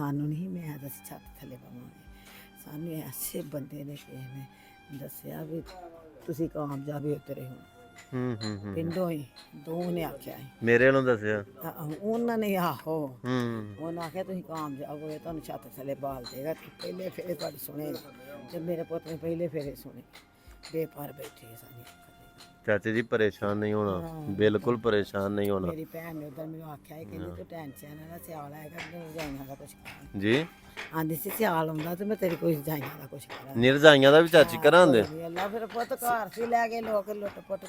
ਸਾਨੂੰ ਨਹੀਂ ਮੈਂ ਤਾਂ ਅਸੀਂ ਛੱਤ ਥੱਲੇ ਪਾਵਾਂਗੇ। ਸਾਨੂੰ ਐਸੇ ਬੰਦੇ ਨੇ ਕਿਸੇ ਨੇ ਦੱਸਿਆ ਵੀ ਤੁਸੀਂ ਕਾਮਯਾਬ ਹੀ ਉਤਰੇ ਹੋ ਪਿੰਡੋਂ ਹੀ ਦੋ ਨੇ ਆਖਿਆ ਮੇਰੇ ਵੱਲੋਂ ਦੱਸਿਆ। ਉਹਨਾਂ ਨੇ ਆਹੋ ਹੂੰ ਉਹਨਾਂ ਆਖਿਆ ਤੁਸੀਂ ਕਾਮਯਾਬ ਹੋਏ ਤੁਹਾਨੂੰ ਛੱਤ ਥੱਲੇ ਬਾਲ ਦੇਗਾ ਪਹਿਲੇ ਫੇਰੇ ਤੁਹਾਡੇ ਸੁਣੇ ਤੇ ਮੇਰੇ ਪੁੱਤ ਨੇ ਪਹਿਲੇ ਫੇਰੇ ਸੁਣੇ ਬੇਪਾਰ ਬੈਠੇ ਸਾਨੂੰ ਚਾਚੇ ਜੀ ਪਰੇਸ਼ਾਨ ਨਹੀਂ ਹੋਣਾ, ਬਿਲਕੁਲ ਪਰੇਸ਼ਾਨ ਨਹੀਂ ਹੋਣਾ। ਮੇਰੀ ਭੈਣ ਨੇ ਉਧਰ ਮੈਨੂੰ ਆਖਿਆ ਸੀ ਕਹਿੰਦੀ ਤੂੰ ਟੈਨਸ਼ਨ ਨਾ ਸਿਆਲ ਆਏਗਾ ਤੈਨੂੰ ਰਜਾਈਆਂ ਦਾ ਕੁਛ ਕਰਾਂ ਜੀ ਆਂਦੀ ਸੀ ਸਿਆਲ ਆਉਂਦਾ ਤੇ ਮੈਂ ਤੇਰੀ ਕੋਈ ਰਜਾਈਆਂ ਦਾ ਕੁਛ ਕਰਾਂ ਨਿਰਜਾਈਆਂ ਦਾ ਵੀ ਚਾਚੀ ਕਰਾਂਦੇ। ਅੱਲਾ ਫਿਰ ਪੁੱਤ ਘਰ ਸੀ ਲੈ ਕੇ ਲੋਕ ਲੁੱਟ ਪੁੱਟ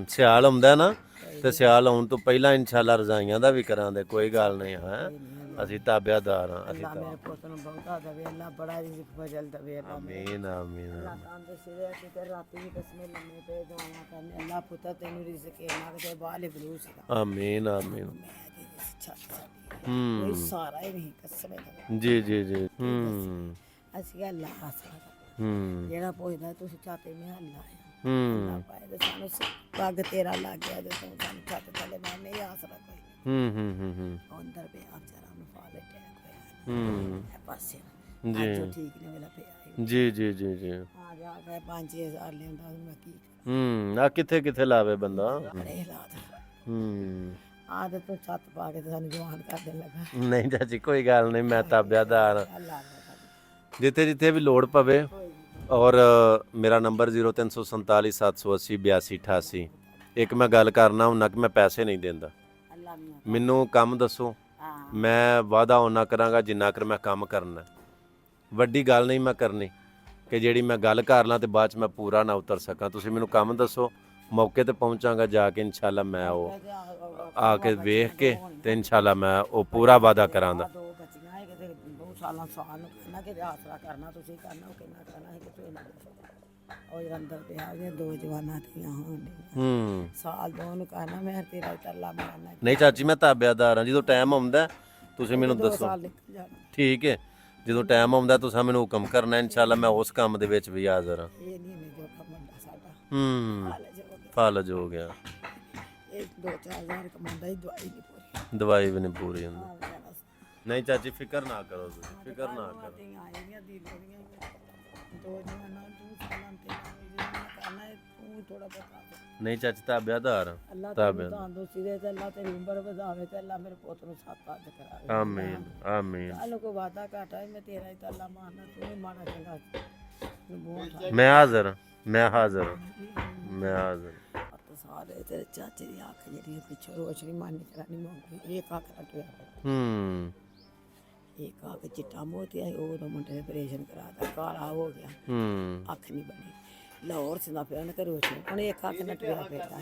ਸਿਆਲ ਆਉਂਦਾ ਨਾ ਤੇ ਸਿਆਲ ਆਉਣ ਤੋਂ ਪਹਿਲਾਂ ਇਨਸ਼ਾਅੱਲਾ ਰਜਾਈਆਂ ਦਾ ਵੀ ਕਰਾਂਦੇ, ਕੋਈ ਗੱਲ ਨਹੀਂ ਹੈ। ਅਸੀਂ ਤਾਬਿਆਦਾਰ ਹਾਂ। ਅਸੀਂ ਅੱਲਾ ਮੇਰੇ ਪੁੱਤ ਨੂੰ ਬਹੁਤਾ ਦਵੇ ਅੱਲਾ ਬੜਾ ਰਿਜ਼ਕ ਫਜ਼ਲ ਦਵੇ ਅੱਲਾ ਆਮੀਨ ਆਮੀਨ ਆਂਦੇ ਸਿਰੇ ਤੇ ਰਾਤੀ ਵੀ ਕਸਮੇ ਲੰਮੇ ਪਏ ਦੁਆਵਾਂ ਕਰਨੇ ਅੱਲਾ ਪੁੱਤ ਤੈਨੂੰ ਰਿਜ਼ਕ ਇਹਨਾਂ ਦੇ ਬਾਲੇ ਬਲੂਸ ਦਾ ਆਮੀਨ ਆਮੀਨ। ਕੋਈ ਸਾਰਾ ਹੀ ਨਹੀਂ ਕਸਮੇ ਦਾ ਜੀ ਜੀ ਜੀ ਅਸੀਂ ਅੱਲਾ ਆਸਰਾ ਹੂੰ ਜਿਹੜਾ ਪੁੱਛਦਾ ਤੁਸੀਂ ਚਾਹਤੇ ਮੈਂ ਅੱਲਾ ਆ ਪਾਏ ਤੇ ਸਾਨੂੰ ਪੱਗ ਤੇਰਾ ਲੱਗ ਗਿਆ ਜੇ ਤੂੰ ਸਾਨੂੰ ਛੱਤ ਥੱਲੇ ਮੈਂ ਨਹੀਂ ਆਸਰਾ ਕੋਈ ਅੰਦਰ ਪਿਆ ਵਿਚਾਰਾ ਨੂੰ ਫਾਲੇ ਟੈਕ ਹੋਇਆ ਪਾਸੇ ਜੀ ਅੱਜ ਠੀਕ ਨਹੀਂ ਮੇਰਾ ਪਿਆ ਜੀ ਜੀ ਜੀ ਜੀ ਆ ਜਾ ਕੇ 5-6 ਲੈਂਦਾ ਮੈਂ ਕੀ ਆ ਕਿੱਥੇ ਕਿੱਥੇ ਲਾਵੇ ਬੰਦਾ। ਬੜੇ ਹਾਲਾਤ ਹੂੰ ਆਦਤ ਤੋਂ ਛੱਤ ਪਾ ਕੇ ਤੇ ਸਾਨੂੰ ਜਵਾਨ ਕਰ ਦੇਣ ਲੱਗਾ ਨਹੀਂ ਚਾਚੀ ਕੋਈ ਗੱਲ ਨਹੀਂ, ਮੈਂ ਤਾਬਿਆਦਾਰ ਹਾਂ। ਅੱਲਾ ਜਿੱਥੇ ਜਿੱਥੇ ਵੀ ਲੋੜ ਪਵੇ। ਔਰ ਮੇਰਾ ਨੰਬਰ 0347 780 8288। ਇੱਕ ਮੈਂ ਗੱਲ ਕਰਨਾ ਹੁੰਦਾ ਕਿ ਮੈਂ ਪੈਸੇ ਨਹੀਂ ਦਿੰਦਾ, ਅੱਲਾ ਮੀਆਂ ਮੈਨੂੰ ਕੰਮ ਦੱਸੋ, ਹਾਂ ਮੈਂ ਵਾਅਦਾ ਉਹਨਾਂ ਕਰਾਂਗਾ ਜਿੰਨਾ ਕਰ ਮੈਂ ਕੰਮ ਕਰਨਾ। ਵੱਡੀ ਗੱਲ ਨਹੀਂ ਮੈਂ ਕਰਨੀ ਕਿ ਜਿਹੜੀ ਮੈਂ ਗੱਲ ਕਰ ਲਾਂ ਤੇ ਬਾਅਦ ਚ ਮੈਂ ਪੂਰਾ ਨਾ ਉਤਰ ਸਕਾਂ। ਤੁਸੀਂ ਮੈਨੂੰ ਕੰਮ ਦੱਸੋ, ਮੌਕੇ ਤੇ ਪਹੁੰਚਾਂਗਾ ਜਾ ਕੇ ਇਨਸ਼ਾਅੱਲਾ ਮੈਂ ਉਹ ਆ ਕੇ ਵੇਖ ਕੇ ਤੇ ਇਨਸ਼ਾਅੱਲਾ ਮੈਂ ਉਹ ਪੂਰਾ ਵਾਅਦਾ ਕਰਾਂਗਾ। ਦੋ ਬੱਚੀਆਂ ਹੈ ਕਿਤੇ ਬਹੁਤ ਸਾਲਾਂ ਸਾਲ ਨੂੰ ਕਹਿਣਾ ਕਿ ਆਸਰਾ ਕਰਨਾ ਤੁਸੀਂ ਕਰਨਾ ਉਹ ਕਿੰਨਾ ਕਰਨਾ ਹੈ ਕਿ ਤੁਸੀਂ ਨਾ ਉਹ ਜਿਹੜਾ ਅੰਦਰ ਪਿਆ ਉਹਦੀਆਂ ਦੋ ਜਵਾਨਾਂ ਧੀਆਂ ਹੋਣ ਸਾਲ ਦੋ ਨੂੰ ਕਹਿਣਾ ਮੈਂ ਤੇਰਾ ਤਰਲਾ ਮਾਰਨਾ ਨਹੀਂ ਚਾਚੀ ਮੈਂ ਤਾਬਿਆਦਾਰ ਹਾਂ। ਜਦੋਂ ਟਾਈਮ ਆਉਂਦਾ ਤੁਸੀਂ ਮੈਨੂੰ ਦੱਸੋ, ਸਾਲ ਨਿਕਲ ਜਾਣਾ ਠੀਕ ਹੈ। ਜਦੋਂ ਟਾਈਮ ਆਉਂਦਾ ਤੁਸੀਂ ਮੈਨੂੰ ਹੁਕਮ ਕਰਨਾ, ਇਨਸ਼ਾਅੱਲਾ ਮੈਂ ਉਸ ਕੰਮ ਦੇ ਵਿੱਚ ਵੀ ਹਾਜ਼ਰ ਹਾਂ। ਇਹ ਨਹੀਂ ਜੋ ਕਮਾਂਦਾ ਸਾਡਾ ਹਾਲਜ ਹੋ ਗਿਆ ਫਾਲਜ ਹੋ ਗਿਆ, ਇਹ 2-4 ਕਮਾਂਦਾ ਹੀ ਦਵਾਈ ਨਹੀਂ ਪੂਰੀ ਦਵਾਈ ਵੀ ਨਹੀਂ ਪੂਰੀ ਹੁੰਦੀ। ਆ ਵਿਚਾਰਾ ਨਹੀਂ ਚਾਚੀ ਫਿਕਰ ਨਾ ਕਰੋ, ਤੁਸੀਂ ਫਿਕਰ ਨਾ ਕਰੋ। ਆਈਆਂ ਦੀ ਲੋੜੀਆਂ ਦੋ ਜਵਾਨਾਂ ਤੂੰ ਸਾਲਾਂ ਤੇ ਕਰਨਾ ਤੂੰ ਥੋੜਾ ਬਤਾ ਨਹੀਂ ਚਾਚੀ ਤਾਬਿਆਦਾਰ ਹਾਂ। ਅੱਲਾ ਤੈਨੂੰ ਤੰਦਰੁਸਤੀ ਤੇ ਅੱਲਾ ਤੇਰੀ ਉਮਰ ਵਧਾਵੇ ਤੇ ਅੱਲਾ ਮੇਰੇ ਪੁੱਤ ਨੂੰ ਸੱਤ ਅੱਜ ਕਰਾਵੇ ਆਮੀਨ ਆਮੀਨ। ਕੱਲ ਕੋ ਵਾਦਾ ਘਾਟਾ ਹੈ ਮੈਂ ਤੇਰਾ ਹੀ ਤਾਂ ਅੱਲਾ ਮਾਰਨਾ ਤੂੰ ਹੀ ਮਾੜਾ ਚੰਗਾ ਮੈਂ ਹਾਜ਼ਰ ਹਾਂ, ਮੈਂ ਹਾਜ਼ਰ ਹਾਂ, ਮੈਂ ਹਾਜ਼ਰ। ਪੁੱਤ ਸਾਰੇ ਤੇਰੇ ਚਾਚੇ ਦੀ ਅੱਖ ਜਿਹੜੀ ਪਿੱਛੋਂ ਰੋਸ਼ਨੀ ਮਾਨੀ ਕਰਾਨੀ ਮੰਗੀ ਇਹ ਅੱਖ ਰਟਿਆ ਇੱਕ ਅੱਖ ਚਿੱਟਾ ਮੋਤੀਆ ਉਹ ਤਾਂ ਮੁੰਡੇ ਨੇ ਆਪਰੇਸ਼ਨ ਕਰਾਤਾ ਕਾਲਾ ਹੋ ਗਿਆ ਅੱਖ ਨਹੀਂ ਬਣੀ ਲਾਹੌਰ ਸੀ ਨਾ ਪਿਆ ਨਾ ਰੋਸ਼ਨੀ ਹੁਣ ਇੱਕ ਅੱਖ ਨਟਿਆ ਪਿਆ